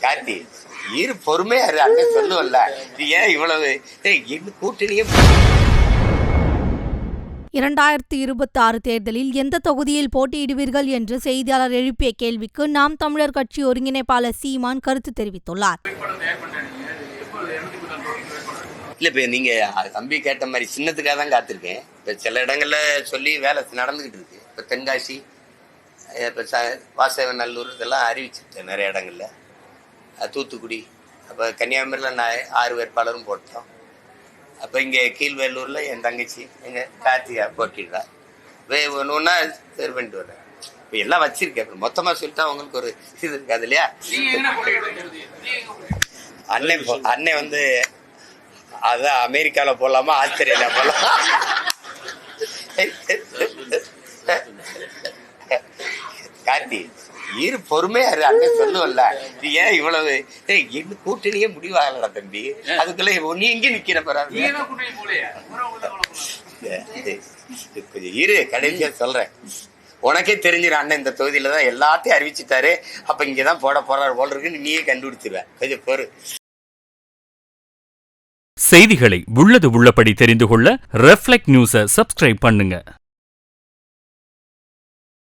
கார்த்தி இரு பொறுமையா இரு, அண்ணன் சொல்லுவல்ல. ஏன் இவ்வளவு கூட்டணியே? 2026 தேர்தலில் எந்த தொகுதியில் போட்டியிடுவீர்கள் என்று செய்தியாளர் எழுப்பிய கேள்விக்கு நாம் தமிழர் கட்சி ஒருங்கிணைப்பாளர் சீமான் கருத்து தெரிவித்துள்ளார். இல்ல இப்ப நீங்க தம்பி கேட்ட மாதிரி சின்னத்துக்காக தான் காத்திருக்கேன். இப்ப சில இடங்கள்ல சொல்லி வேலை நடந்துகிட்டு இருக்கு. இப்ப தென்காசி, இப்ப வாசவநல்லூர் இதெல்லாம் அறிவிச்சுட்டேன் நிறைய இடங்கள்ல. தூத்துக்குடி, அப்ப கன்னியாகுமரியில நான் 6 வேட்பாளரும் போட்டோம். அப்ப இங்க கீழ்வேலூர்ல என் தங்கச்சி எங்க கார்த்திகா போட்டிடுறா. ஒன்னா தேர்வு பண்ணிட்டு வரேன். இப்ப எல்லாம் வச்சிருக்கேன். மொத்தமா சொல்லிட்டா உங்களுக்கு ஒரு இது இருக்காது இல்லையா? அண்ணன் வந்து அதான் அமெரிக்கால போலாமா ஆஸ்திரேலியா போலாம். கார்த்தி இரு பொறுமையா இரு, அண்ணன் சொல்லுவல்ல. ஏன் இவ்வளவு கூட்டணியே முடிவாகலடா தம்பி. அதுக்குள்ள நீ எங்க நிக்கிற பராது கொஞ்சம் இரு, கடைசியா சொல்றேன். உனக்கே தெரிஞ்சிடும் அண்ணன் இந்த தொகுதியில தான் எல்லாத்தையும் அறிவிச்சுட்டாரு. அப்ப இங்கதான் போட போறாரு போல இருக்குன்னு நீயே கண்டுபிடிச்சிருவ. கொஞ்சம் பொறு. செய்திகளை உள்ளது உள்ளபடி தெரிந்து கொள்ள ரெஃப்ளெக்ட் நியூஸை சப்ஸ்கிரைப் பண்ணுங்க.